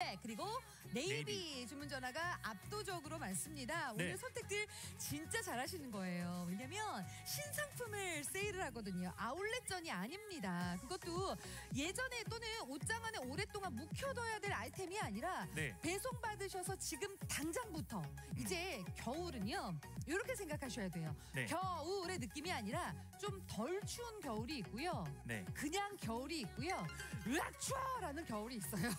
네, 그리고 네이비 주문 전화가 압도적으로 많습니다. 오늘 네. 선택들 진짜 잘하시는 거예요. 왜냐면 신상품을 세일을 하거든요. 아울렛전이 아닙니다. 그것도 예전에 또는 옷장 안에 오랫동안 묵혀둬야 될 아이템이 아니라 네. 배송받으셔서 지금 당장부터 이제 겨울은요. 이렇게 생각하셔야 돼요. 네. 겨울의 느낌이 아니라 좀 덜 추운 겨울이 있고요. 네. 그냥 겨울이 있고요. 으악 추워라는 겨울이 있어요.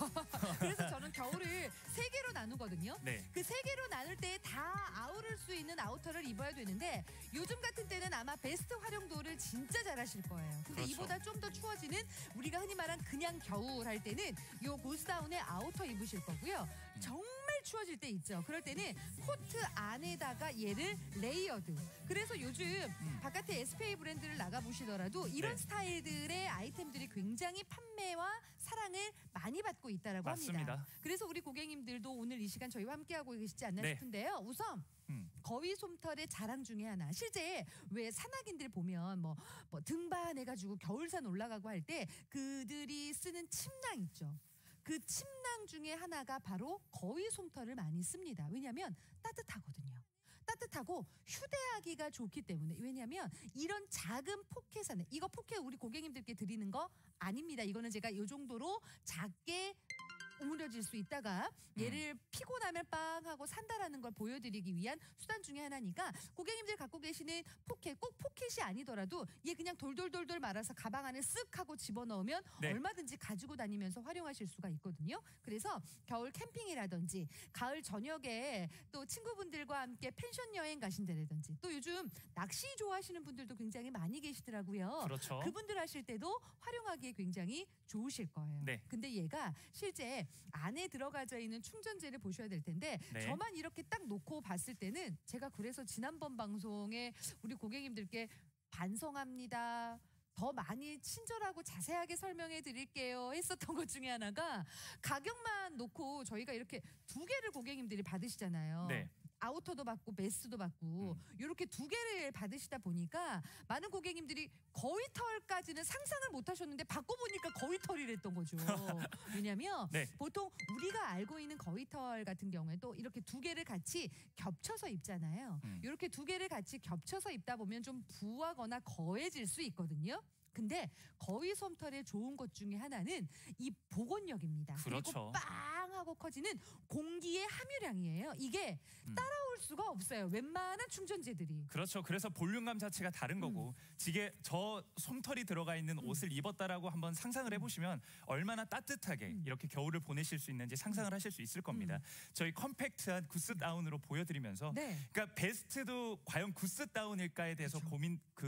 그래서 저는 겨울을 세 개로 나누거든요. 네. 그 세 개로 나눌 때 다 아우를 수 있는 아우터를 입어야 되는데 요즘 같은 때는 아마 베스트 활용도를 진짜 잘하실 거예요. 근데 그렇죠. 이보다 좀 더 추워지는 우리가 흔히 말한 그냥 겨울 할 때는 요 고스다운의 아우터 입으실 거고요. 정말 추워질 때 있죠. 그럴 때는 코트 안에다가 얘를 레이어드. 그래서 요즘 바깥에 SPA 브랜드를 나가보시더라도 이런 네. 스타일들의 아이템들이 굉장히 판매와 사랑을 많이 받고 있다라고 맞습니다. 합니다. 그래서 우리 고객님들도 오늘 이 시간 저희와 함께하고 계시지 않나 네. 싶은데요. 우선 거위 솜털의 자랑 중에 하나. 실제 왜 산악인들 보면 뭐 등반해가지고 겨울산 올라가고 할 때 그들이 쓰는 침낭 있죠. 그 침낭 중에 하나가 바로 거위 솜털을 많이 씁니다. 왜냐하면 따뜻하거든요. 따뜻하고 휴대하기가 좋기 때문에. 왜냐하면 이런 작은 포켓 안에, 이거 포켓 우리 고객님들께 드리는 거 아닙니다. 이거는 제가 이 정도로 작게 오므려질 수 있다가 얘를 피고 나면 빵 하고 산다라는 걸 보여드리기 위한 수단 중에 하나니까 고객님들 갖고 계시는 포켓, 꼭 포켓이 아니더라도 얘 그냥 돌돌돌돌 말아서 가방 안에 쓱 하고 집어넣으면 네. 얼마든지 가지고 다니면서 활용하실 수가 있거든요. 그래서 겨울 캠핑이라든지 가을 저녁에 또 친구분들과 함께 펜션 여행 가신다라든지 또 요즘 낚시 좋아하시는 분들도 굉장히 많이 계시더라고요. 그렇죠. 그분들 하실 때도 활용하기에 굉장히 좋으실 거예요. 네. 근데 얘가 실제 안에 들어가져 있는 충전재를 보셔야 될 텐데 네. 저만 이렇게 딱 놓고 봤을 때는 제가 그래서 지난번 방송에 우리 고객님들께 반성합니다. 더 많이 친절하고 자세하게 설명해 드릴게요 했었던 것 중에 하나가 가격만 놓고 저희가 이렇게 두 개를 고객님들이 받으시잖아요. 네. 아우터도 받고 베스트도 받고 이렇게 두 개를 받으시다 보니까 많은 고객님들이 거위털까지는 상상을 못 하셨는데 받고 보니까 거위털이랬던 거죠. 왜냐하면 네. 보통 우리가 알고 있는 거위털 같은 경우에도 이렇게 두 개를 같이 겹쳐서 입잖아요. 이렇게 두 개를 같이 겹쳐서 입다 보면 좀 부하거나 거해질 수 있거든요. 근데 거위 솜털의 좋은 것 중에 하나는 이 복원력입니다. 그렇죠. 그리고 빵 하고 커지는 공기의 함유량이에요. 이게 따라올 수가 없어요. 웬만한 충전재들이. 그렇죠. 그래서 볼륨감 자체가 다른 거고 저 솜털이 들어가 있는 옷을 입었다라고 한번 상상을 해보시면 얼마나 따뜻하게 이렇게 겨울을 보내실 수 있는지 상상을 하실 수 있을 겁니다. 저희 컴팩트한 구스다운으로 보여드리면서 네. 그러니까 베스트도 과연 구스다운일까에 대해서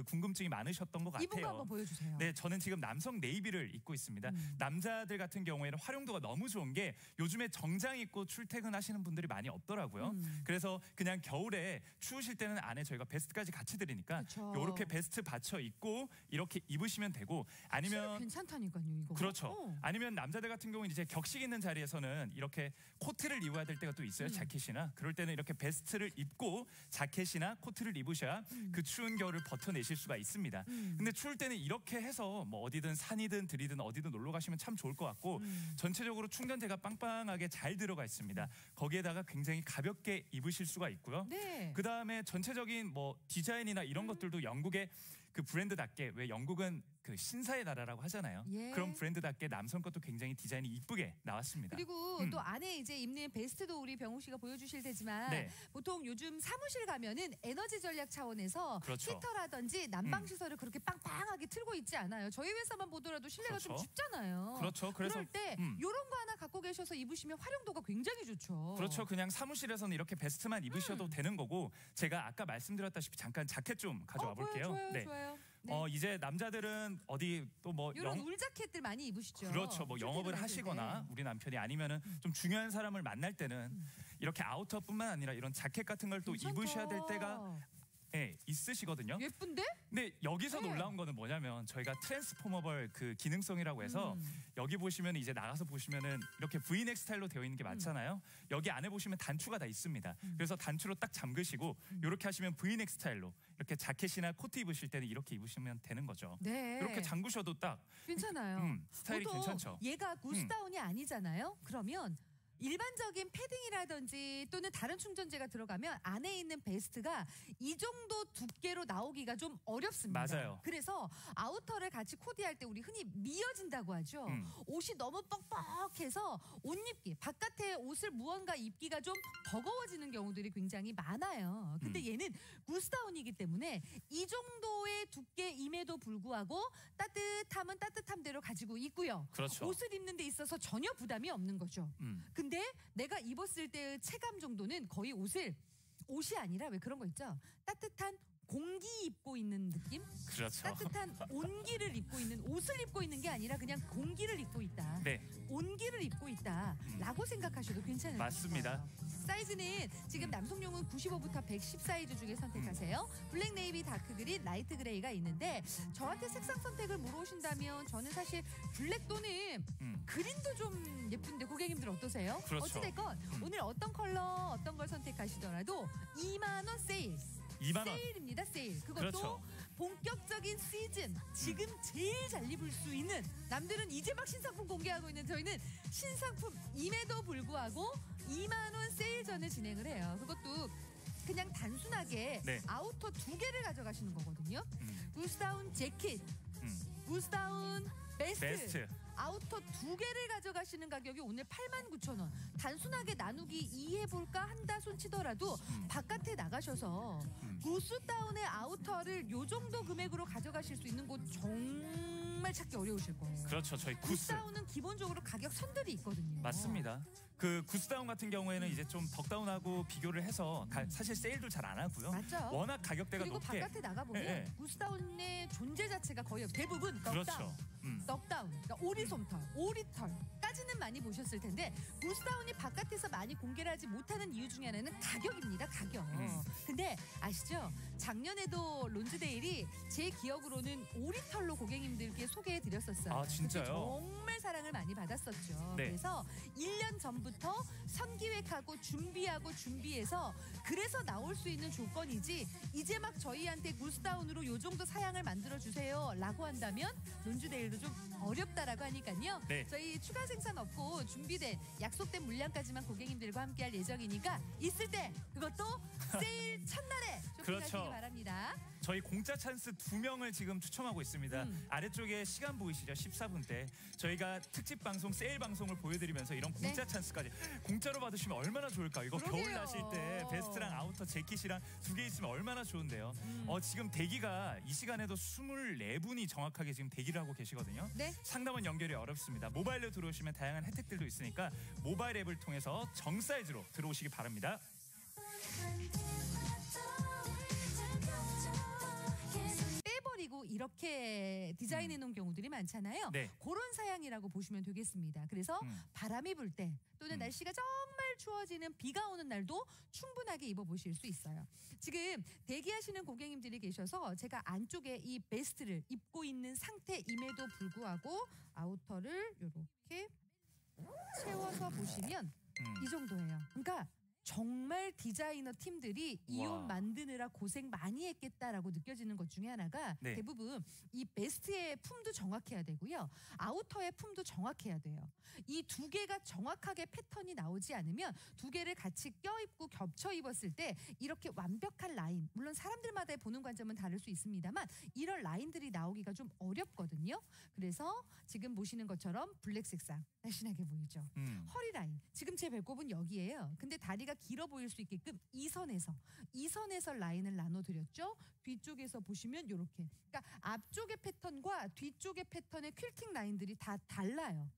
궁금증이 많으셨던 것 같아요. 입은 거 한번 보여주세요. 네, 저는 지금 남성 네이비를 입고 있습니다. 남자들 같은 경우에는 활용도가 너무 좋은 게 요즘에 정장 입고 출퇴근하시는 분들이 많이 없더라고요. 그래서 그냥 겨울에 추우실 때는 안에 저희가 베스트까지 같이 드리니까 그쵸. 이렇게 베스트 받쳐 입고 이렇게 입으시면 되고 아니면 괜찮다니까요, 이거. 그렇죠. 아니면 남자들 같은 경우는 이제 격식 있는 자리에서는 이렇게 코트를 입어야 될 때가 또 있어요. 자켓이나 그럴 때는 이렇게 베스트를 입고 자켓이나 코트를 입으셔야 그 추운 겨울을 버텨내실 수가 있습니다. 근데 추울 때는 이렇게 해서 뭐 어디든 산이든 들이든 어디든 놀러 가시면 참 좋을 것 같고 전체적으로 충전재가 빵빵하게 잘 들어가 있습니다. 거기에다가 굉장히 가볍게 입으실 수가 있고요. 네. 그 다음에 전체적인 뭐 디자인이나 이런 것들도 영국의 그 브랜드답게, 왜 영국은 그 신사의 나라라고 하잖아요. 예. 그런 브랜드답게 남성 것도 굉장히 디자인이 이쁘게 나왔습니다. 그리고 또 안에 이제 입는 베스트도 우리 병욱 씨가 보여주실 테지만 네. 보통 요즘 사무실 가면은 에너지 전략 차원에서 그렇죠. 히터라든지 난방 시설을 그렇게 빵빵하게 틀고 있지 않아요. 저희 회사만 보더라도 실내가 좀 그렇죠. 춥잖아요. 그렇죠. 그래서 그럴 때 이런 거 하나 갖고 계셔서 입으시면 활용도가 굉장히 좋죠. 그렇죠. 그냥 사무실에서는 이렇게 베스트만 입으셔도 되는 거고, 제가 아까 말씀드렸다시피 잠깐 자켓 좀 가져와 볼게요. 좋아요, 네. 좋아요. 네. 이제 남자들은 어디 또 뭐 이런 울자켓들 많이 입으시죠. 그렇죠. 뭐 영업을 출퇴근하실 하시거나 때. 우리 남편이 아니면은 좀 중요한 사람을 만날 때는 이렇게 아우터뿐만 아니라 이런 자켓 같은 걸 또 괜찮다. 입으셔야 될 때가 있으시거든요. 예쁜데? 근데 여기서 네. 놀라운 거는 뭐냐면 저희가 트랜스포머블 그 기능성이라고 해서 여기 보시면 이제 나가서 보시면은 이렇게 V넥 스타일로 되어 있는 게 많잖아요. 여기 안에 보시면 단추가 다 있습니다. 그래서 단추로 딱 잠그시고 이렇게 하시면 V넥 스타일로 이렇게 자켓이나 코트 입으실 때는 이렇게 입으시면 되는 거죠. 네. 이렇게 잠그셔도 딱 괜찮아요. 스타일이 보통 괜찮죠. 얘가 구스다운이 아니잖아요. 그러면 일반적인 패딩이라든지 또는 다른 충전재가 들어가면 안에 있는 베스트가 이 정도 두께로 나오기가 좀 어렵습니다. 맞아요. 그래서 아우터를 같이 코디할 때 우리 흔히 미어진다고 하죠. 옷이 너무 뻑뻑해서 옷 입기, 바깥에 옷을 무언가 입기가 좀 버거워지는 경우들이 굉장히 많아요. 근데 얘는 구스다운이기 때문에 이 정도의 두께임에도 불구하고 따뜻함은 따뜻함대로 가지고 있고요. 그렇죠. 옷을 입는 데 있어서 전혀 부담이 없는 거죠. 근데 내가 입었을 때의 체감 정도는 거의 옷이 아니라 왜 그런 거 있죠? 따뜻한 공기 입고 있는 느낌? 그렇죠. 따뜻한 온기를 입고 있는, 옷을 입고 있는 게 아니라 그냥 공기를 입고 있다. 네. 온기를 입고 있다라고 생각하셔도 괜찮을 것 맞습니다. 같아요. 사이즈는 지금 남성용은 95부터 110 사이즈 중에 선택하세요. 블랙, 네이비, 다크 그린, 라이트 그레이가 있는데 저한테 색상 선택을 물어보신다면 저는 사실 블랙 또는 그린도 좀 예쁜데 고객님들 어떠세요? 그렇죠. 어찌됐건 오늘 어떤 컬러 어떤 걸 선택하시더라도 2만 원 세일. 2만 원. 세일입니다. 세일. 그것도 그렇죠. 본격적인 시즌 지금 제일 잘 입을 수 있는, 남들은 이제 막 신상품 공개하고 있는 저희는 신상품임에도 불구하고 2만 원 세일전을 진행을 해요. 그것도 그냥 단순하게 네. 아우터 2개를 가져가시는 거거든요. 구스다운 재킷, 구스다운 베스트. 아우터 2개를 가져가시는 가격이 오늘 89,000원. 단순하게 나누기 2해볼까 한다 손치더라도 바깥에 나가셔서 구스다운의 아우터를 요 정도 금액으로 가져가실 수 있는 곳 정말 찾기 어려우실 거예요. 그렇죠. 저희 구스다운은 기본적으로 가격 선들이 있거든요. 맞습니다. 그 구스다운 같은 경우에는 이제 좀 덕다운하고 비교를 해서 사실 세일도 잘 안 하고요. 맞죠. 워낙 가격대가 그리고 높게. 바깥에 나가보면 예, 예. 구스다운의 존재 자체가 거의 대부분 넉다운. 그렇죠. 넉다운, 그러니까 오리솜털, 오리털까지는 많이 보셨을 텐데 구스다운이 바깥에서 많이 공개를 하지 못하는 이유 중에 하나는 가격입니다. 가격. 근데 아시죠? 작년에도 론즈데일이 제 기억으로는 오리털로 고객님들께 소개해드렸었어요. 아, 진짜요? 그때 정말 사랑을 많이 받았었죠. 네. 그래서 1년 전부터 선기획하고 준비해서 그래서 나올 수 있는 조건이지 이제 막 저희한테 구스다운으로 요 정도 사양을 만들어주세요 라고 한다면 론즈데일도 좀 어렵다라고 하니까요. 네. 저희 추가 생산 없고 준비된 약속된 물량까지만 고객님들과 함께할 예정이니까 있을 때 그것도 세일 첫날에 쇼핑하시기 그렇죠. 바랍니다. 저희 공짜 찬스 2명을 지금 추첨하고 있습니다. 아래쪽에 시간 보이시죠? 14분대. 저희가 특집 방송, 세일 방송을 보여드리면서 이런 공짜 찬스까지 공짜로 받으시면 얼마나 좋을까? 이거 그러게요. 겨울 나실 때 베스트랑 아우터 재킷이랑 2개 있으면 얼마나 좋은데요. 지금 대기가 이 시간에도 24분이 정확하게 지금 대기를 하고 계시거든요. 네. 상담원 연결이 어렵습니다. 모바일로 들어오시면 다양한 혜택들도 있으니까 모바일 앱을 통해서 정 사이즈로 들어오시기 바랍니다. 빼버리고 이렇게 디자인해 놓은 경우들이 많잖아요. 네. 그런 사양이라고 보시면 되겠습니다. 그래서 바람이 불 때 또는 날씨가 정말 추워지는 비가 오는 날도 충분하게 입어보실 수 있어요. 지금 대기하시는 고객님들이 계셔서 제가 안쪽에 이 베스트를 입고 있는 상태임에도 불구하고 아우터를 이렇게 채워서 보시면 이 정도예요. 그러니까 정말 디자이너 팀들이 이 옷 와. 만드느라 고생 많이 했겠다라고 느껴지는 것 중에 하나가 네. 대부분 이 베스트의 품도 정확해야 되고요. 아우터의 품도 정확해야 돼요. 이 2개가 정확하게 패턴이 나오지 않으면 2개를 같이 껴입고 겹쳐 입었을 때 이렇게 완벽한 라인, 물론 사람들마다의 보는 관점은 다를 수 있습니다만 이런 라인들이 나오기가 좀 어렵거든요. 그래서 지금 보시는 것처럼 블랙 색상 날씬하게 보이죠. 허리 라인, 지금 제 배꼽은 여기예요. 근데 다리가 길어 보일 수 있게끔 이 선에서 라인을 나눠드렸죠. 뒤쪽에서 보시면 이렇게, 그러니까 앞쪽의 패턴과 뒤쪽의 패턴의 퀼팅 라인들이 다 달라요.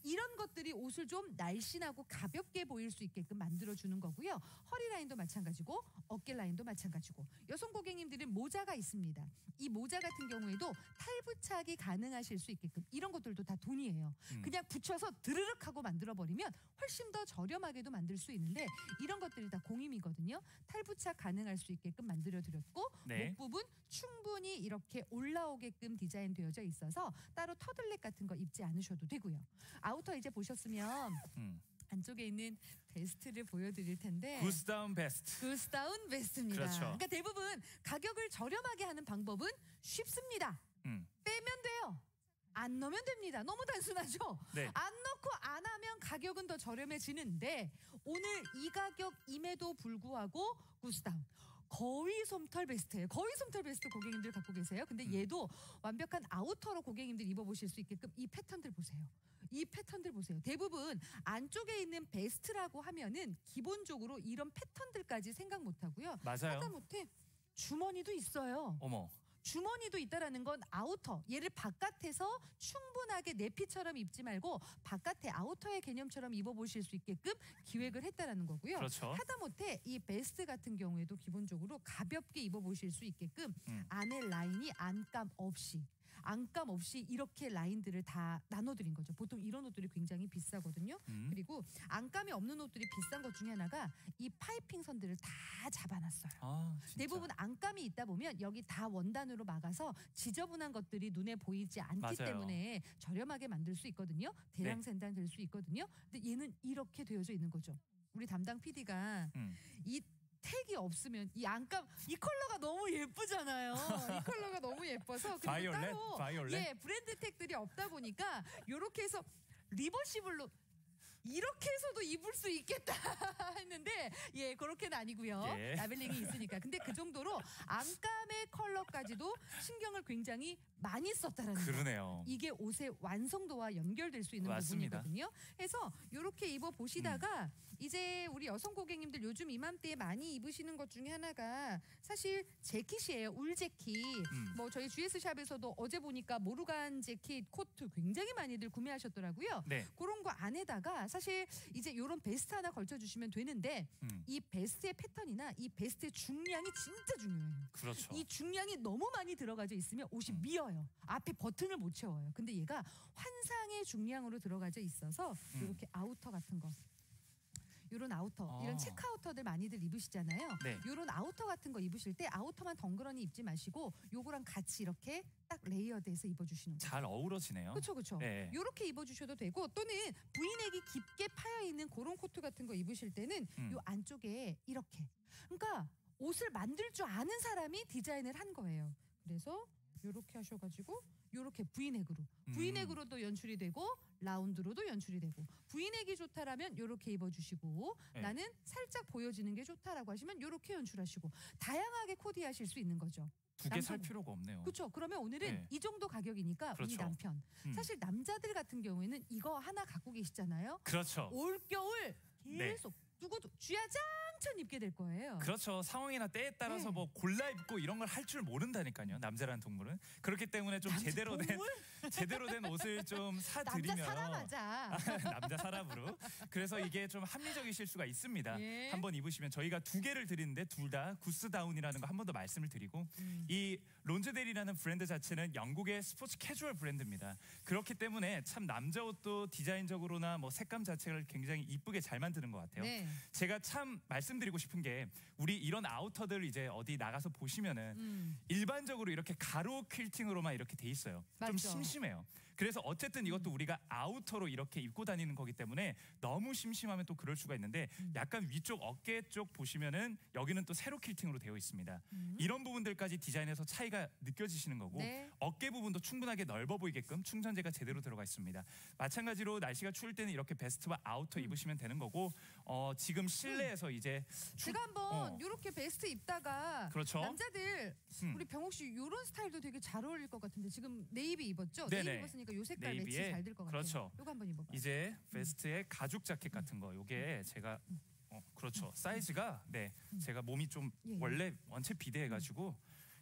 이런 것들이 옷을 좀 날씬하고 가볍게 보일 수 있게끔 만들어주는 거고요. 허리 라인도 마찬가지고 어깨 라인도 마찬가지고 여성 고객님들은 모자가 있습니다. 이 모자 같은 경우에도 탈부착이 가능하실 수 있게끔 이런 것들도 다 돈이에요. 그냥 붙여서 드르륵 하고 만들어버리면 훨씬 더 저렴하게도 만들 수 있는데 이런 것들이 다 공임이거든요. 탈부착 가능할 수 있게끔 만들어드렸고 네. 목 부분 충분히 이렇게 올라오게끔 디자인되어져 있어서 따로 터들넥 같은 거 입지 않으셔도 되고요. 아우터 이제 보셨으면 안쪽에 있는 베스트를 보여드릴 텐데 구스다운 베스트. 구스다운 베스트입니다. 그렇죠. 그러니까 대부분 가격을 저렴하게 하는 방법은 쉽습니다. 빼면 돼요. 안 넣으면 됩니다. 너무 단순하죠? 네. 안 넣고 안 하면 가격은 더 저렴해지는데 오늘 이 가격임에도 불구하고 구스다운. 거위 솜털 베스트예요. 거위 솜털 베스트 고객님들 갖고 계세요. 근데 얘도 완벽한 아우터로 고객님들 입어보실 수 있게끔 이 패턴들 보세요. 이 패턴들 보세요. 대부분 안쪽에 있는 베스트라고 하면은 기본적으로 이런 패턴들까지 생각 못하고요. 맞아요. 하다못해 주머니도 있어요. 어머. 주머니도 있다라는 건 아우터. 얘를 바깥에서 충분하게 내피처럼 입지 말고 바깥에 아우터의 개념처럼 입어보실 수 있게끔 기획을 했다라는 거고요. 그렇죠. 하다못해 이 베스트 같은 경우에도 기본적으로 가볍게 입어보실 수 있게끔 안에 라인이 안감 없이 이렇게 라인들을 다 나눠드린 거죠. 보통 이런 옷들이 굉장히 비싸거든요. 그리고 안감이 없는 옷들이 비싼 것 중에 하나가 이 파이핑 선들을 다 잡아놨어요. 아, 진짜. 대부분 안감이 있다 보면 여기 다 원단으로 막아서 지저분한 것들이 눈에 보이지 않기 맞아요. 때문에 저렴하게 만들 수 있거든요. 대량 생산 될 수 있거든요. 근데 얘는 이렇게 되어져 있는 거죠. 우리 담당 PD가 이 택이 없으면 이 안감 이 컬러가 너무 예쁘잖아요. 이 컬러가 너무 예뻐서 그리고 바이올렛? 따로 바이올렛? 예 브랜드 택들이 없다 보니까 요렇게 해서 리버시블로 이렇게 해서도 입을 수 있겠다 했는데 예 그렇게는 아니고요. 예. 라벨링이 있으니까. 근데 그 정도로 안감의 컬러까지도 신경을 굉장히 많이 썼다라는 거. 그러네요. 이게 옷의 완성도와 연결될 수 있는 맞습니다. 부분이거든요. 그래서 이렇게 입어 보시다가 이제 우리 여성 고객님들 요즘 이맘때에 많이 입으시는 것 중에 하나가 사실 재킷이에요. 울 재킷. 뭐 저희 GS 샵에서도 어제 보니까 모르간 재킷 코트 굉장히 많이들 구매하셨더라고요. 네. 그런 거 안에다가 사실 이제 이런 베스트 하나 걸쳐주시면 되는데 이 베스트의 패턴이나 이 베스트의 중량이 진짜 중요해요. 그렇죠. 이 중량이 너무 많이 들어가져 있으면 옷이 미어요. 앞에 버튼을 못 채워요. 근데 얘가 환상의 중량으로 들어가져 있어서 이렇게 아우터 같은 거. 이런 아우터, 이런 체크 아우터들 많이들 입으시잖아요. 네. 이런 아우터 같은 거 입으실 때 아우터만 덩그러니 입지 마시고 요거랑 같이 이렇게 딱 레이어드해서 입어주시는 거예요. 잘 어우러지네요. 그렇죠. 네. 이렇게 입어주셔도 되고 또는 V넥이 깊게 파여 있는 그런 코트 같은 거 입으실 때는 요 안쪽에 이렇게. 그러니까 옷을 만들 줄 아는 사람이 디자인을 한 거예요. 그래서 이렇게 하셔가지고 이렇게 V넥으로도 연출이 되고 라운드로도 연출이 되고 V넥이 좋다라면 이렇게 입어주시고 네. 나는 살짝 보여지는 게 좋다라고 하시면 이렇게 연출하시고 다양하게 코디하실 수 있는 거죠. 두 개 살 필요가 없네요. 그렇죠. 그러면 오늘은 네. 이 정도 가격이니까 우리 그렇죠. 남편 사실 남자들 같은 경우에는 이거 하나 갖고 계시잖아요. 그렇죠. 올겨울 계속 누구도 쥐야장천 입게 될 거예요. 그렇죠. 상황이나 때에 따라서 네. 뭐 골라 입고 이런 걸 할 줄 모른다니까요. 남자라는 동물은. 그렇기 때문에 좀 남자 제대로 된 동물? 제대로 된 옷을 좀 사드리면 남자 사람하자. 남자 사람으로. 그래서 이게 좀 합리적이실 수가 있습니다. 예. 한번 입으시면 저희가 두 개를 드리는데 둘 다 구스다운이라는 거 한 번 더 말씀을 드리고 이 론즈데리라는 브랜드 자체는 영국의 스포츠 캐주얼 브랜드입니다. 그렇기 때문에 참 남자 옷도 디자인적으로나 뭐 색감 자체를 굉장히 이쁘게 잘 만드는 것 같아요. 네. 제가 참 말씀드리고 싶은 게 우리 이런 아우터들 이제 어디 나가서 보시면은 일반적으로 이렇게 가로 퀼팅으로만 이렇게 돼 있어요. 좀 맞죠. 심심해요. 그래서 어쨌든 이것도 우리가 아우터로 이렇게 입고 다니는 거기 때문에 너무 심심하면 또 그럴 수가 있는데 약간 위쪽 어깨 쪽 보시면은 여기는 또 세로 퀼팅으로 되어 있습니다. 이런 부분들까지 디자인에서 차이가 느껴지시는 거고 네. 어깨 부분도 충분하게 넓어 보이게끔 충전재가 제대로 들어가 있습니다. 마찬가지로 날씨가 추울 때는 이렇게 베스트와 아우터 입으시면 되는 거고 지금 실내에서 이제 제가 한번 이렇게 베스트 입다가 그렇죠. 남자들 우리 병옥 씨 이런 스타일도 되게 잘 어울릴 것 같은데 지금 네이비 입었죠? 네네. 네이비 입었으니까 요 색깔 매치 네이비에 잘 될 것 같아요. 그렇죠. 요거 한번 입어봐요. 이제 베스트에 가죽 자켓 같은 거 요게 제가 그렇죠. 사이즈가 제가 몸이 좀 예. 원래 원체 비대해가지고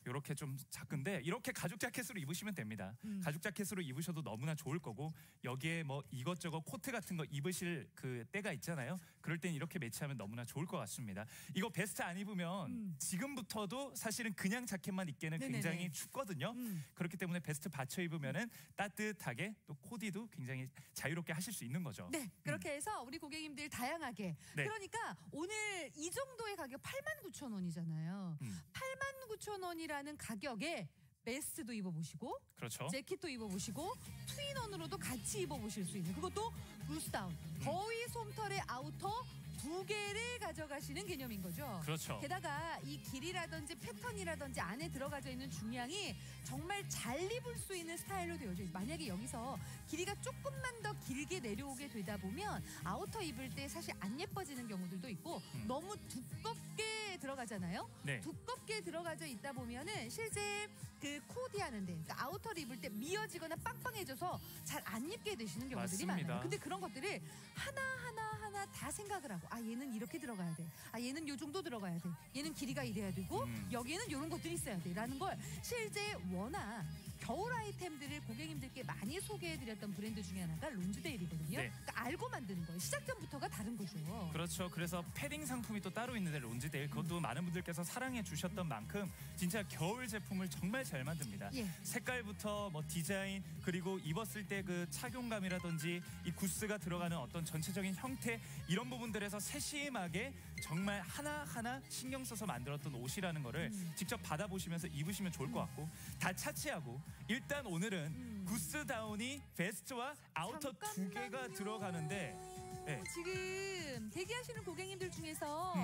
이렇게 좀 작은데 이렇게 가죽 자켓으로 입으시면 됩니다. 가죽 자켓으로 입으셔도 너무나 좋을 거고 여기에 뭐 이것저것 코트 같은 거 입으실 그 때가 있잖아요. 그럴 땐 이렇게 매치하면 너무나 좋을 것 같습니다. 이거 베스트 안 입으면 지금부터도 사실은 그냥 자켓만 입기에는 네네네. 굉장히 춥거든요. 그렇기 때문에 베스트 받쳐 입으면은 따뜻하게 또 코디도 굉장히 자유롭게 하실 수 있는 거죠. 네, 그렇게 해서 우리 고객님들 다양하게. 네. 그러니까 오늘 이 정도의 가격 89,000원이잖아요. 89,000원이라는 가격에 베스트도 입어보시고 그렇죠. 재킷도 입어보시고 트윈원으로도 같이 입어보실 수 있는 그것도 구스다운 거위 솜털의 아우터 두 개를 가져가시는 개념인 거죠. 그렇죠. 게다가 이 길이라든지 패턴이라든지 안에 들어가져 있는 중량이 정말 잘 입을 수 있는 스타일로 되어져 있어요. 만약에 여기서 길이가 조금만 더 길게 내려오게 되다 보면 아우터 입을 때 사실 안 예뻐지는 경우들도 있고 너무 두껍게 들어가잖아요. 네. 두껍게 들어가져 있다 보면은 실제 그 코디 하는데 그러니까 아우터를 입을 때 미어지거나 빵빵해져서 잘 안 입게 되시는 경우들이 맞습니다. 많아요. 근데 그런 것들을 하나 다 생각을 하고 아 얘는 이렇게 들어가야 돼. 아 얘는 요 정도 들어가야 돼. 얘는 길이가 이래야 되고 여기에는 이런 것들이 있어야 돼. 라는 걸 실제 워낙 겨울 아이템들을 고객님들께 많이 소개해드렸던 브랜드 중에 하나가 론즈데일이거든요. 네. 그러니까 알고 만드는 거예요. 시작 전부터가 다른 거죠. 그렇죠. 그래서 패딩 상품이 또 따로 있는데 론즈데일 그것도 많은 분들께서 사랑해 주셨던 만큼 진짜 겨울 제품을 정말 잘 만듭니다. 예. 색깔부터 뭐 디자인 그리고 입었을 때 그 착용감이라든지 이 구스가 들어가는 어떤 전체적인 형태 이런 부분들에서 세심하게 정말 하나하나 신경 써서 만들었던 옷이라는 거를 직접 받아보시면서 입으시면 좋을 것 같고 다 차치하고 일단 오늘은 구스다운이 베스트와 아우터 두 개가 들어가는데 네. 지금 대기하시는 고객님들 중에서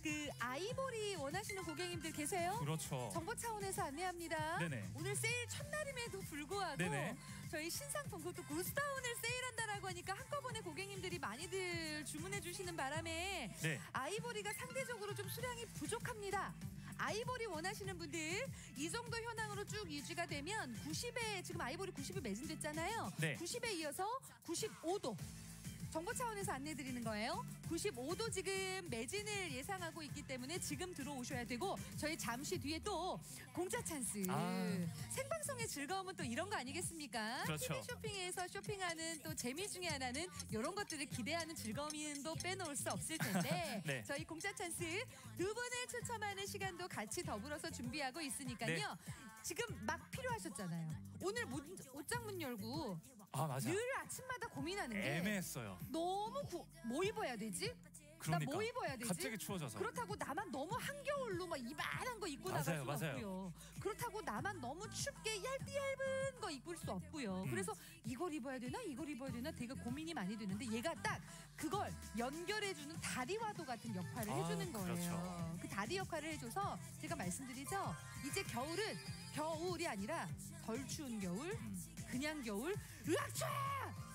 그 아이보리 원하시는 고객님들 계세요? 그렇죠. 정보 차원에서 안내합니다. 네네. 오늘 세일 첫날임에도 불구하고 네네. 저희 신상품 그것도 구스다운을 세일한다라고 하니까 한꺼번에 고객님들이 많이들 주문해 주시는 바람에 네. 아이보리가 상대적으로 좀 수량이 부족합니다. 아이보리 원하시는 분들 이 정도 현황으로 쭉 유지가 되면 90에 지금 아이보리 90이 매진됐잖아요. 네. 90에 이어서 95도 정보 차원에서 안내드리는 거예요. 95도 지금 매진을 예상하고 있기 때문에 지금 들어오셔야 되고 저희 잠시 뒤에 또 공짜 찬스 생방송의 즐거움은 또 이런 거 아니겠습니까? 그렇죠. TV 쇼핑에서 쇼핑하는 또 재미 중에 하나는 이런 것들을 기대하는 즐거움도 빼놓을 수 없을 텐데 네. 저희 공짜 찬스 두 분을 추첨하는 시간도 같이 더불어서 준비하고 있으니까요. 네. 지금 막 필요하셨잖아요. 오늘 옷장 문 열고 아 맞아. 늘 아침마다 고민하는 게 애매했어요. 너무 뭐 입어야 되지? 그러니까 나 뭐 입어야 되지? 갑자기 추워져서. 그렇다고 나만 너무 한겨울로 막 이만한 거 입고 나갈 수 맞아요. 없고요. 그렇다고 나만 너무 춥게 얇은 거 입을 수 없고요. 그래서 이걸 입어야 되나 이걸 입어야 되나 되게 고민이 많이 되는데 얘가 딱 그걸 연결해주는 다리와도 같은 역할을 해주는 거예요. 그렇죠. 그 다리 역할을 해줘서 제가 말씀드리죠. 이제 겨울은 겨울이 아니라 덜 추운 겨울, 그냥 겨울, 으악 추워!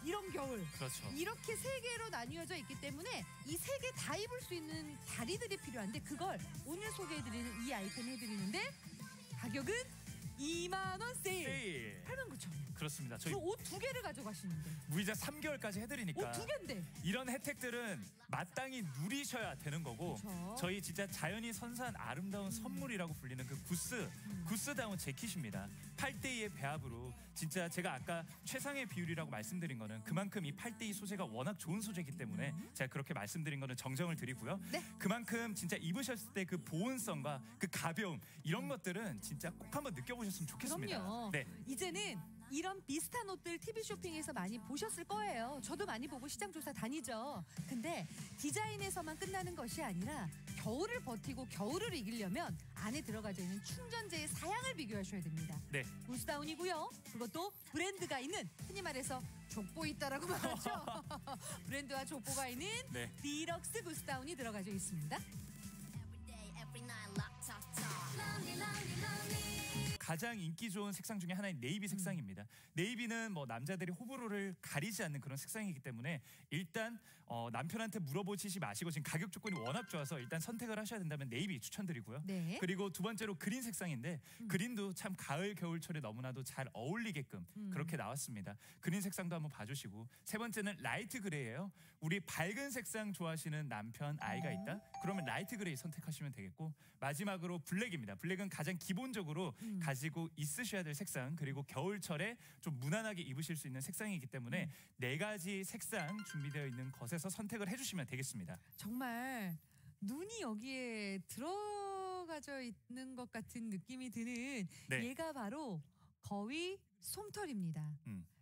이런 겨울. 그렇죠. 이렇게 세 개로 나뉘어져 있기 때문에 이 세 개 다 입을 수 있는 다리들이 필요한데 그걸 오늘 소개해드리는 이 아이템 해드리는데 가격은 2만 원 세일. 세일. 89,000원. 그렇습니다. 저희 옷 두 개를 가져가시는데. 무이자 3개월까지 해드리니까 옷 두 개인데. 이런 혜택들은 마땅히 누리셔야 되는 거고 그쵸. 저희 진짜 자연이 선사한 아름다운 선물이라고 불리는 그 구스다운 재킷입니다. 8대2의 배합으로 진짜 제가 아까 최상의 비율이라고 말씀드린 거는 그만큼 이 8대2 소재가 워낙 좋은 소재이기 때문에 제가 그렇게 말씀드린 거는 정정을 드리고요. 네. 그만큼 진짜 입으셨을 때 그 보온성과 그 가벼움 이런 것들은 진짜 꼭 한번 느껴보셨으면 좋겠습니다. 그럼요. 네. 이제는 이런 비슷한 옷들 TV 쇼핑에서 많이 보셨을 거예요. 저도 많이 보고 시장 조사 다니죠. 근데 디자인에서만 끝나는 것이 아니라 겨울을 버티고 겨울을 이기려면 안에 들어가져 있는 충전재의 사양을 비교하셔야 됩니다. 네. 구스다운이고요. 그것도 브랜드가 있는 흔히 말해서 족보 있다라고 말하죠. 브랜드와 족보가 있는 네. 디럭스 구스다운이 들어가져 있습니다. 가장 인기 좋은 색상 중에 하나인 네이비 색상입니다. 네이비는 뭐 남자들이 호불호를 가리지 않는 그런 색상이기 때문에 일단 남편한테 물어보시지 마시고 지금 가격 조건이 워낙 좋아서 일단 선택을 하셔야 된다면 네이비 추천드리고요. 네. 그리고 두 번째로 그린 색상인데 그린도 참 가을 겨울철에 너무나도 잘 어울리게끔 그렇게 나왔습니다. 그린 색상도 한번 봐주시고 세 번째는 라이트 그레이예요. 우리 밝은 색상 좋아하시는 남편 아이가 있다? 그러면 라이트 그레이 선택하시면 되겠고 마지막으로 블랙입니다. 블랙은 가장 기본적으로 가지고 있으셔야 될 색상 그리고 겨울철에 좀 무난하게 입으실 수 있는 색상이기 때문에 네 가지 색상 준비되어 있는 것에서 선택을 해주시면 되겠습니다. 정말 눈이 여기에 들어가져 있는 것 같은 느낌이 드는 네. 얘가 바로 거위 솜털입니다.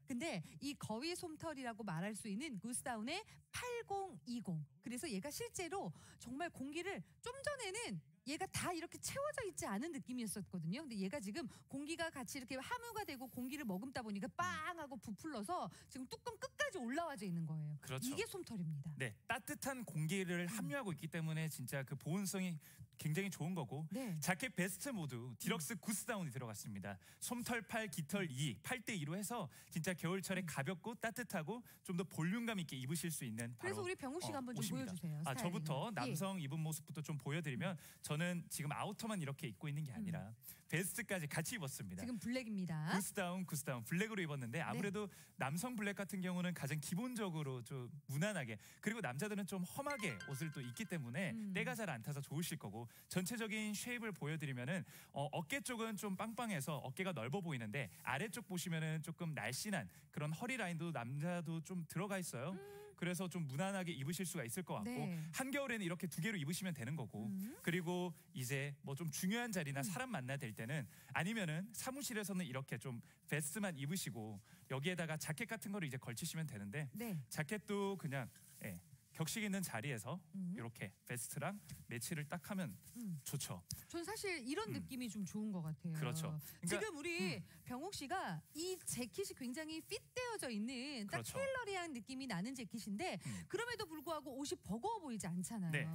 근데 이 거위 솜털이라고 말할 수 있는 구스다운의 8020. 그래서 얘가 실제로 정말 공기를 좀 전에는 얘가 다 이렇게 채워져 있지 않은 느낌이었었거든요. 근데 얘가 지금 공기가 같이 이렇게 함유가 되고 공기를 머금다 보니까 빵 하고 부풀러서 지금 뚜껑 끝까지 올라와져 있는 거예요. 그렇죠. 이게 솜털입니다. 네, 따뜻한 공기를 함유하고 있기 때문에 진짜 그 보온성이 굉장히 좋은 거고 네. 자켓 베스트 모두 디럭스 구스다운이 들어갔습니다. 솜털 8, 깃털 2, 8대 2로 해서 진짜 겨울철에 가볍고 따뜻하고 좀 더 볼륨감 있게 입으실 수 있는 바로 그래서 우리 병욱 씨가 한번 좀 옷입니다. 보여주세요. 아, 스타일링을. 저부터 예. 남성 입은 모습부터 좀 보여드리면 저는 지금 아우터만 이렇게 입고 있는 게 아니라 베스트까지 같이 입었습니다. 지금 블랙입니다. 구스다운 블랙으로 입었는데 아무래도 남성 블랙 같은 경우는 가장 기본적으로 좀 무난하게, 그리고 남자들은 좀 험하게 옷을 또 입기 때문에 때가 잘 안 타서 좋으실 거고, 전체적인 쉐입을 보여드리면은 어깨 쪽은 좀 빵빵해서 어깨가 넓어 보이는데 아래쪽 보시면은 조금 날씬한 그런 허리 라인도 남자도 좀 들어가 있어요. 그래서 좀 무난하게 입으실 수가 있을 것 같고, 네. 한겨울에는 이렇게 두 개로 입으시면 되는 거고, 그리고 이제 뭐 좀 중요한 자리나 사람 만나야 될 때는, 아니면은 사무실에서는 이렇게 좀 베스트만 입으시고 여기에다가 자켓 같은 거를 이제 걸치시면 되는데, 네. 자켓도 그냥 격식 있는 자리에서 이렇게 베스트랑 매치를 딱 하면 좋죠. 전 사실 이런 느낌이 좀 좋은 것 같아요. 그렇죠. 그러니까, 지금 우리 병욱 씨가 이 재킷이 굉장히 핏되어져 있는 딱 그렇죠. 테일러리한 느낌이 나는 재킷인데 그럼에도 불구하고 옷이 버거워 보이지 않잖아요. 네.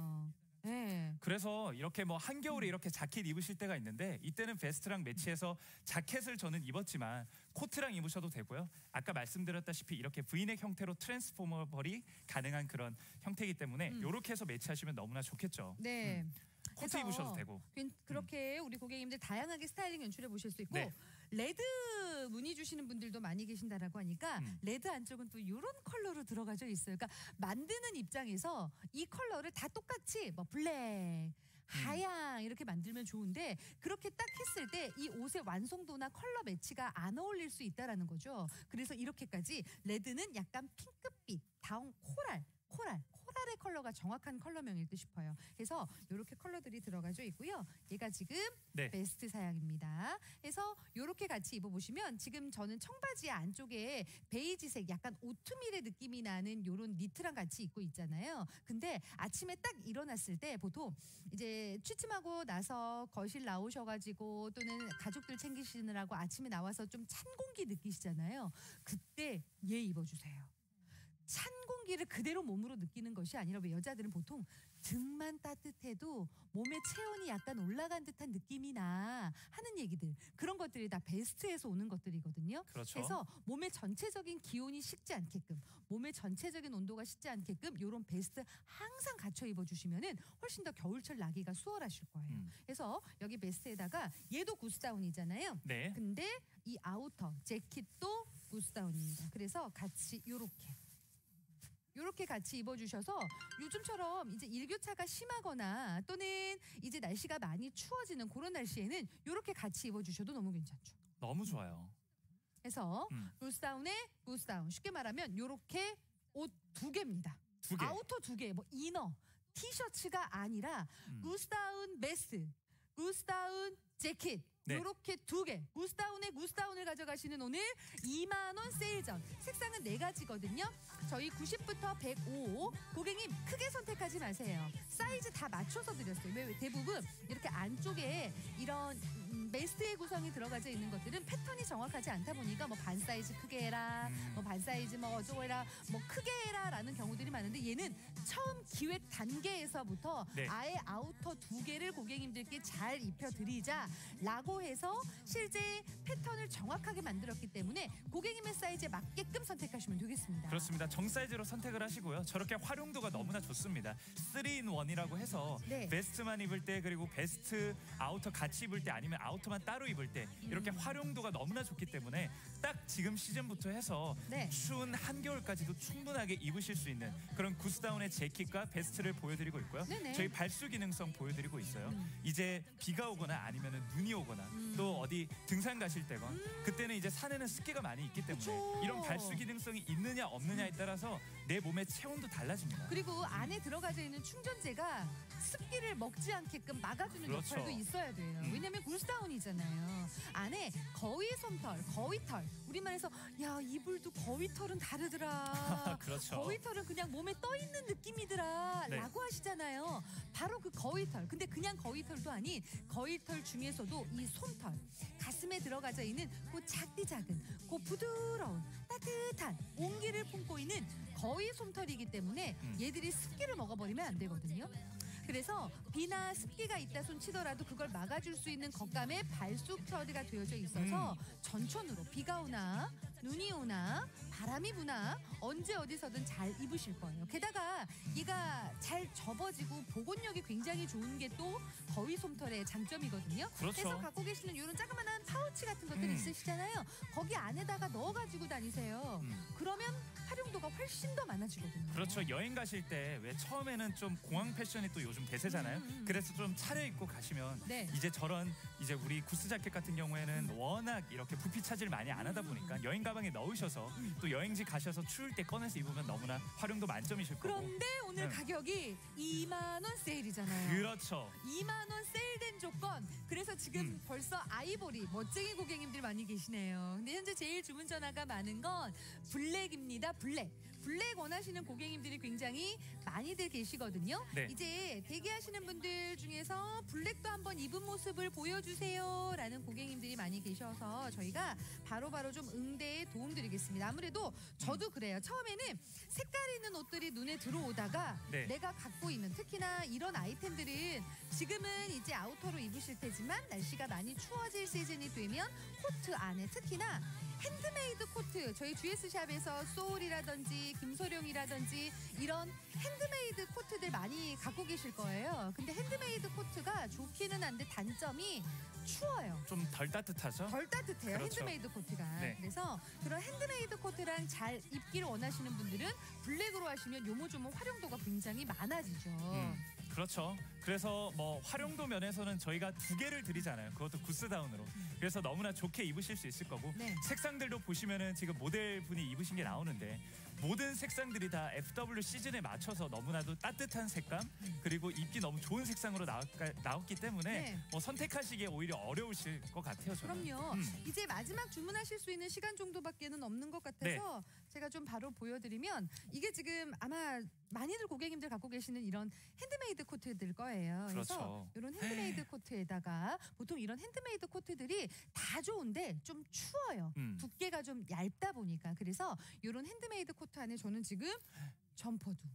네. 그래서 이렇게 뭐 한겨울에 이렇게 자켓 입으실 때가 있는데, 이때는 베스트랑 매치해서 자켓을 저는 입었지만 코트랑 입으셔도 되고요. 아까 말씀드렸다시피 이렇게 V넥 형태로 트랜스포머블이 가능한 그런 형태이기 때문에 이렇게 해서 매치하시면 너무나 좋겠죠. 네. 코트 입으셔도 되고. 그렇게 우리 고객님들 다양하게 스타일링 연출해 보실 수 있고, 네. 레드 문의 주시는 분들도 많이 계신다라고 하니까 레드 안쪽은 또 이런 컬러로 들어가져 있어요. 그러니까 만드는 입장에서 이 컬러를 다 똑같이 뭐 블랙, 하양 이렇게 만들면 좋은데, 그렇게 딱 했을 때 이 옷의 완성도나 컬러 매치가 안 어울릴 수 있다라는 거죠. 그래서 이렇게까지 레드는 약간 핑크빛, 다운 코랄의 컬러가 정확한 컬러명일 듯 싶어요. 그래서 이렇게 컬러들이 들어가져 있고요. 얘가 지금 네. 베스트 사양입니다. 그래서 이렇게 같이 입어보시면, 지금 저는 청바지 안쪽에 베이지색 약간 오트밀의 느낌이 나는 이런 니트랑 같이 입고 있잖아요. 근데 아침에 딱 일어났을 때 보통 이제 취침하고 나서 거실 나오셔가지고 또는 가족들 챙기시느라고 아침에 나와서 좀 찬 공기 느끼시잖아요. 그때 얘 입어주세요. 찬 공기를 그대로 몸으로 느끼는 것이 아니라, 왜 여자들은 보통 등만 따뜻해도 몸의 체온이 약간 올라간 듯한 느낌이 나 하는 얘기들, 그런 것들이 다 베스트에서 오는 것들이거든요. 그렇죠. 그래서 몸의 전체적인 기온이 식지 않게끔, 몸의 전체적인 온도가 식지 않게끔 이런 베스트 항상 갖춰 입어주시면은 훨씬 더 겨울철 나기가 수월하실 거예요. 그래서 여기 베스트에다가 얘도 구스다운이잖아요. 네. 근데 이 아우터 재킷도 구스다운입니다. 그래서 같이 요렇게 같이 입어주셔서 요즘처럼 이제 일교차가 심하거나 또는 이제 날씨가 많이 추워지는 그런 날씨에는 요렇게 같이 입어주셔도 너무 괜찮죠. 너무 좋아요. 그래서 구스다운에 구스다운, 쉽게 말하면 요렇게 옷 두 개입니다. 두 개. 아우터 두 개, 뭐 이너, 티셔츠가 아니라 구스다운 베스트, 구스다운 재킷, 네. 이렇게 두 개, 구스다운을 가져가시는 오늘 2만 원 세일전. 색상은 4가지거든요. 저희 90부터 105, 고객님 크게 선택하지 마세요. 사이즈 다 맞춰서 드렸어요. 왜 대부분 이렇게 안쪽에 이런 베스트의 구성이 들어가져 있는 것들은 패턴이 정확하지 않다 보니까 뭐 반 사이즈 크게 해라, 뭐 반 사이즈 뭐 어쩌고 해라, 뭐 크게 해라라는 경우들이 많은데, 얘는 처음 기획 단계에서부터 네. 아예 아우터 두 개를 고객님들께 잘 입혀드리자라고 해서 실제 패턴을 정확하게 만들었기 때문에 고객님의 사이즈에 맞게끔 선택하시면 되겠습니다. 그렇습니다. 정 사이즈로 선택을 하시고요. 저렇게 활용도가 너무나 좋습니다. 3-in-1이라고 해서 네. 베스트만 입을 때, 그리고 베스트 아우터 같이 입을 때, 아니면 아우터만 따로 입을 때 이렇게 활용도가 너무나 좋기 때문에 딱 지금 시즌부터 해서 네. 추운 한겨울까지도 충분하게 입으실 수 있는 그런 구스다운의 재킷과 베스트를 보여드리고 있고요. 네네. 저희 발수 기능성 보여드리고 있어요. 이제 비가 오거나 아니면 눈이 오거나 또 어디 등산 가실 때건 그때는 이제 산에는 습기가 많이 있기 때문에 그쵸. 이런 발수 기능성이 있느냐 없느냐에 따라서 내 몸의 체온도 달라집니다. 그리고 안에 들어가져 있는 충전재가 습기를 먹지 않게끔 막아주는 그렇죠. 역할도 있어야 돼요. 왜냐면 구스다운이잖아요. 안에 거위 솜털, 거위털. 우리말에서 야, 이불도 거위털은 다르더라. 그렇죠. 거위털은 그냥 몸에 떠 있는 느낌이더라. 네. 라고 하시잖아요. 바로 그 거위털. 근데 그냥 거위털도 아닌 거위털 중에서도 이 솜털, 가슴에 들어가져 있는 그 작디 작은, 그 부드러운 따뜻한 온기를 품고 있는 거위 솜털이기 때문에 얘들이 습기를 먹어버리면 안 되거든요. 그래서 비나 습기가 있다 손치더라도 그걸 막아줄 수 있는 겉감에 발수 처리가 되어져 있어서 전천후로 비가 오나 눈이 오나 바람이 부나 언제 어디서든 잘 입으실 거예요. 게다가 얘가 잘 접어지고 복원력이 굉장히 좋은 게 또 거위 솜털의 장점이거든요. 그렇죠. 그래서 갖고 계시는 이런 자그마한 파우치 같은 것들 있으시잖아요. 거기 안에다가 넣어가지고 다니세요. 그러면 활용도가 훨씬 더 많아지거든요. 그렇죠. 여행 가실 때 왜 처음에는 좀 공항 패션이 또 요즘 대세잖아요. 그래서 좀 차려입고 가시면 네. 이제 우리 구스 자켓 같은 경우에는 워낙 이렇게 부피 차지를 많이 안 하다 보니까 여행 가방에 넣으셔서 또 여행지 가셔서 추울 때 꺼내서 입으면 너무나 활용도 만점이실 거고. 그런데 오늘 가격이 2만 원 세일이잖아요. 그렇죠. 2만 원 세일된 조건. 그래서 지금 벌써 아이보리 멋쟁이 고객님들 많이 계시네요. 근데 현재 제일 주문 전화가 많은 건 블랙입니다. 블랙 원하시는 고객님들이 굉장히 많이들 계시거든요. 네. 이제 대기하시는 분들 중에서 블랙도 한번 입은 모습을 보여주세요 라는 고객님들이 많이 계셔서 저희가 바로바로 좀 응대에 도움드리겠습니다. 아무래도 저도 그래요. 처음에는 색깔 있는 옷들이 눈에 들어오다가 네. 내가 갖고 있는 특히나 이런 아이템들은 지금은 이제 아우터로 입으실 테지만 날씨가 많이 추워질 시즌이 되면 코트 안에 특히나 핸드메이드 코트, 저희 GS샵에서 소울이라든지 김소룡이라든지 이런 핸드메이드 코트들 많이 갖고 계실 거예요. 근데 핸드메이드 코트가 좋기는 한데 단점이 추워요. 좀 덜 따뜻하죠? 덜 따뜻해요. 그렇죠. 핸드메이드 코트가. 네. 그래서 그런 핸드메이드 코트랑 잘 입기를 원하시는 분들은 블랙으로 하시면 요모조모 활용도가 굉장히 많아지죠. 그렇죠. 그래서 뭐 활용도 면에서는 저희가 2개를 드리잖아요. 그것도 구스다운으로. 그래서 너무나 좋게 입으실 수 있을 거고 네. 색상들도 보시면은 지금 모델분이 입으신 게 나오는데 모든 색상들이 다 FW 시즌에 맞춰서 너무나도 따뜻한 색감 그리고 입기 너무 좋은 색상으로 나왔기 때문에 네. 뭐 선택하시기에 오히려 어려우실 것 같아요. 저는. 그럼요. 이제 마지막 주문하실 수 있는 시간 정도밖에는 없는 것 같아서 제가 좀 바로 보여드리면 이게 지금 아마 많이들 고객님들 갖고 계시는 이런 핸드메이드 코트들 거예요. 그래서 그렇죠. 이런 핸드메이드 코트에다가 보통 이런 핸드메이드 코트들이 다 좋은데 좀 추워요. 두께가 좀 얇다 보니까. 그래서 이런 핸드메이드 코트 안에 저는 지금 점퍼도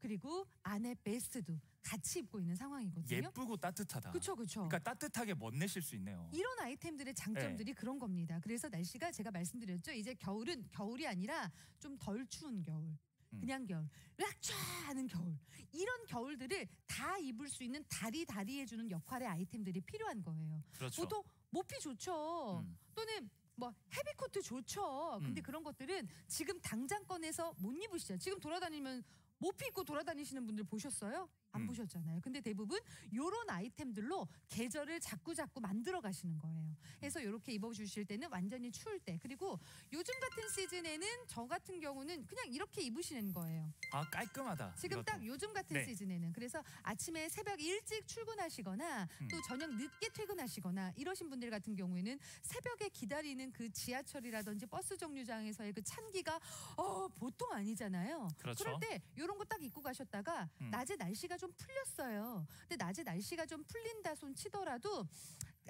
그리고 안에 베스트도 같이 입고 있는 상황이거든요. 예쁘고 따뜻하다. 그렇죠. 그러니까 따뜻하게 멋내실 수 있네요. 이런 아이템들의 장점들이 그런 겁니다. 그래서 날씨가 제가 말씀드렸죠. 이제 겨울은 겨울이 아니라 좀 덜 추운 겨울. 그냥 겨울, 락쫙하는 겨울. 이런 겨울들을 다 입을 수 있는 다리해주는 역할의 아이템들이 필요한 거예요. 그렇죠. 보통 모피 좋죠. 또는 뭐 헤비코트 좋죠. 근데 그런 것들은 지금 당장 꺼내서 못 입으시죠. 지금 돌아다니면 모피 입고 돌아다니시는 분들 보셨어요? 안 보셨잖아요. 근데 대부분 요런 아이템들로 계절을 자꾸 만들어 가시는 거예요. 그래서 이렇게 입어주실 때는 완전히 추울 때 그리고 요즘 같은 시즌에는 저 같은 경우는 그냥 이렇게 입으시는 거예요. 아 깔끔하다. 지금 이것도. 딱 요즘 같은 네. 시즌에는 그래서 아침에 새벽 일찍 출근하시거나 또 저녁 늦게 퇴근하시거나 이러신 분들 같은 경우에는 새벽에 기다리는 그 지하철이라든지 버스 정류장에서의 그 찬기가 보통 아니잖아요. 그렇죠. 그럴 때 이런 거 딱 입고 가셨다가 낮에 날씨가 좀 풀렸어요. 근데 낮에 날씨가 좀 풀린다 손 치더라도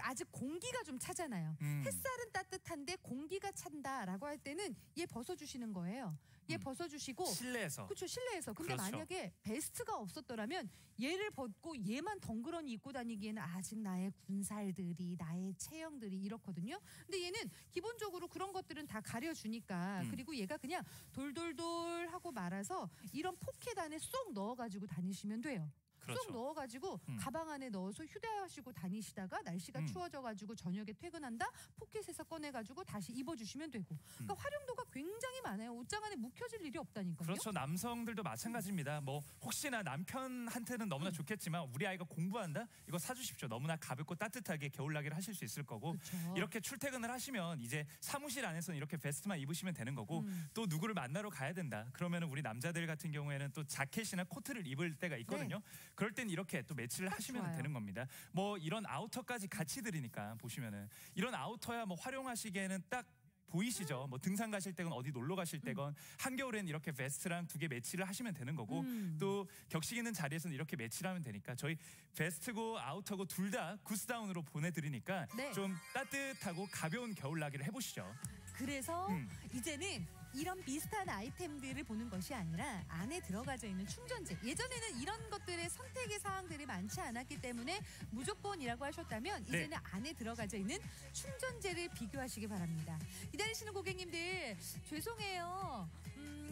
아직 공기가 좀 차잖아요. 햇살은 따뜻한데 공기가 찬다라고 할 때는 얘 벗어주시는 거예요. 얘 벗어주시고 실내에서. 그렇죠. 실내에서. 근데 그렇죠. 만약에 베스트가 없었더라면 얘를 벗고 얘만 덩그러니 입고 다니기에는 아직 나의 군살들이 나의 체형들이 이렇거든요. 근데 얘는 기본적으로 그런 것들은 다 가려주니까 그리고 얘가 그냥 돌돌돌 하고 말아서 이런 포켓 안에 쏙 넣어가지고 다니시면 돼요. 그렇죠. 쏙 넣어가지고 가방 안에 넣어서 휴대하시고 다니시다가 날씨가 추워져가지고 저녁에 퇴근한다 포켓에서 꺼내가지고 다시 입어주시면 되고 그러니까 활용도가 굉장히 많아요. 옷장 안에 묵혀질 일이 없다니까요. 그렇죠. 남성들도 마찬가지입니다. 뭐 혹시나 남편한테는 너무나 좋겠지만 우리 아이가 공부한다? 이거 사주십시오. 너무나 가볍고 따뜻하게 겨울나기를 하실 수 있을 거고 그쵸. 이렇게 출퇴근을 하시면 이제 사무실 안에서는 이렇게 베스트만 입으시면 되는 거고 또 누구를 만나러 가야 된다. 그러면 우리 남자들 같은 경우에는 또 자켓이나 코트를 입을 때가 있거든요. 그럴 땐 이렇게 또 매치를 하시면 좋아요. 되는 겁니다. 뭐 이런 아우터까지 같이 드리니까 보시면은 이런 아우터야 뭐 활용하시기에는 딱 보이시죠? 뭐 등산 가실 때건 어디 놀러 가실 때건 한겨울엔 이렇게 베스트랑 2개 매치를 하시면 되는 거고 또 격식 있는 자리에서는 이렇게 매치를 하면 되니까 저희 베스트고 아우터고 둘 다 구스다운으로 보내드리니까 네. 좀 따뜻하고 가벼운 겨울나기를 해보시죠. 그래서 이제는 이런 비슷한 아이템들을 보는 것이 아니라 안에 들어가져 있는 충전재. 예전에는 이런 것들의 선택의 사항들이 많지 않았기 때문에 무조건이라고 하셨다면 네. 이제는 안에 들어가져 있는 충전재를 비교하시기 바랍니다. 기다리시는 고객님들 죄송해요.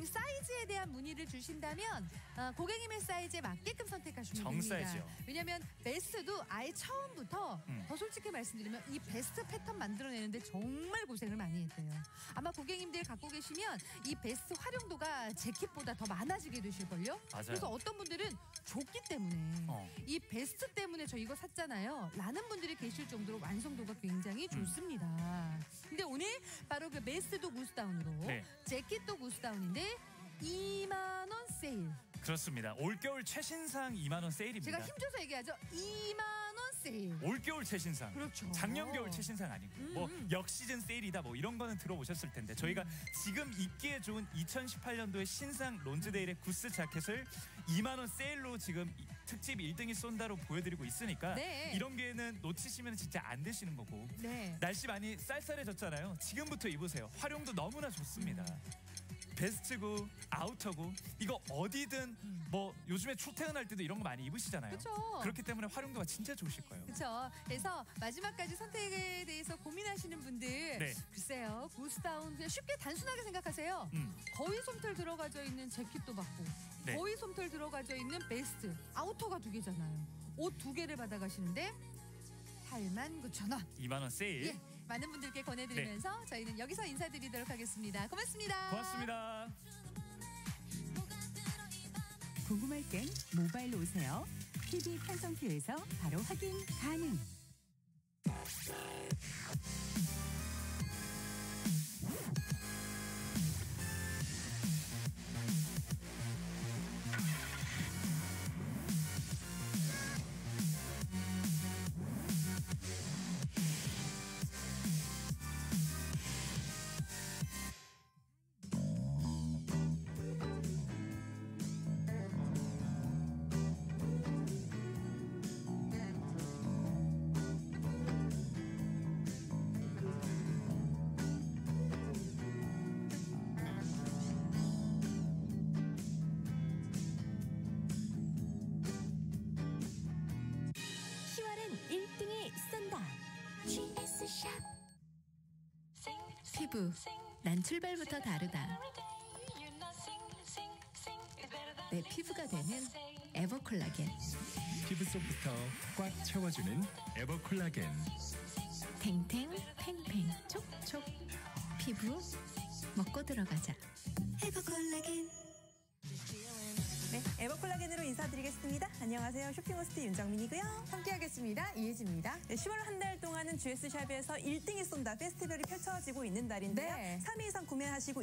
사이즈에 대한 문의를 주신다면 고객님의 사이즈에 맞게끔 선택하시면 정 됩니다. 사이즈요. 왜냐하면 베스트도 아예 처음부터 더 솔직히 말씀드리면 이 베스트 패턴 만들어내는데 정말 고생을 많이 했대요. 아마 고객님들 갖고 계시면 이 베스트 활용도가 재킷보다 더 많아지게 되실걸요. 맞아요. 그래서 어떤 분들은 좋기 때문에 이 베스트 때문에 저 이거 샀잖아요 라는 분들이 계실 정도로 완성도가 굉장히 좋습니다. 근데 오늘 바로 그 베스트도 구스다운으로 네. 재킷도 구스다운인데 2만 원 세일. 그렇습니다. 올겨울 최신상 2만 원 세일입니다. 제가 힘줘서 얘기하죠. 2만 원 세일. 올겨울 최신상. 그렇죠. 작년 겨울 최신상 아니고 뭐 역시즌 세일이다 뭐 이런 거는 들어보셨을 텐데 저희가 지금 입기에 좋은 2018년도의 신상 론즈데일의 구스 자켓을 2만 원 세일로 지금 특집 1등이 쏜다로 보여드리고 있으니까 네. 이런 기회는 놓치시면 진짜 안 되시는 거고 네. 날씨 많이 쌀쌀해졌잖아요. 지금부터 입으세요. 활용도 너무나 좋습니다. 베스트고 아우터고 이거 어디든 뭐 요즘에 출퇴근할 때도 이런 거 많이 입으시잖아요. 그쵸. 그렇기 때문에 활용도가 진짜 좋으실 거예요. 그렇죠. 그래서 마지막까지 선택에 대해서 고민하시는 분들 네. 글쎄요. 구스다운 그냥 쉽게 단순하게 생각하세요. 거위 솜털 들어가져 있는 재킷도 받고 네. 거위 솜털 들어가져 있는 베스트 아우터가 2개잖아요. 옷 2개를 받아가시는데 89,000원. 2만 원 세일. 예, 많은 분들께 권해드리면서 저희는 여기서 인사드리도록 하겠습니다. 고맙습니다. 고맙습니다. 궁금할 땐 모바일로 오세요. TV 편성표에서 바로 확인 가능. 피부, 난 출발부터 다르다. 내 피부가 되는 에버콜라겐. 피부 속부터 꽉 채워주는 에버콜라겐. 탱탱, 팽팽, 촉촉. 피부 먹고 들어가자. 에버콜라겐. 네, 에버콜라겐으로 인사드리겠습니다. 안녕하세요. 쇼핑호스트 윤정민이고요. 함께하겠습니다. 이혜지입니다. 네, 10월 한 달 동안은 GS샵에서 1등이 쏜다 페스티벌이 펼쳐지고 있는 날인데요. 네. 3위 이상 구매하시고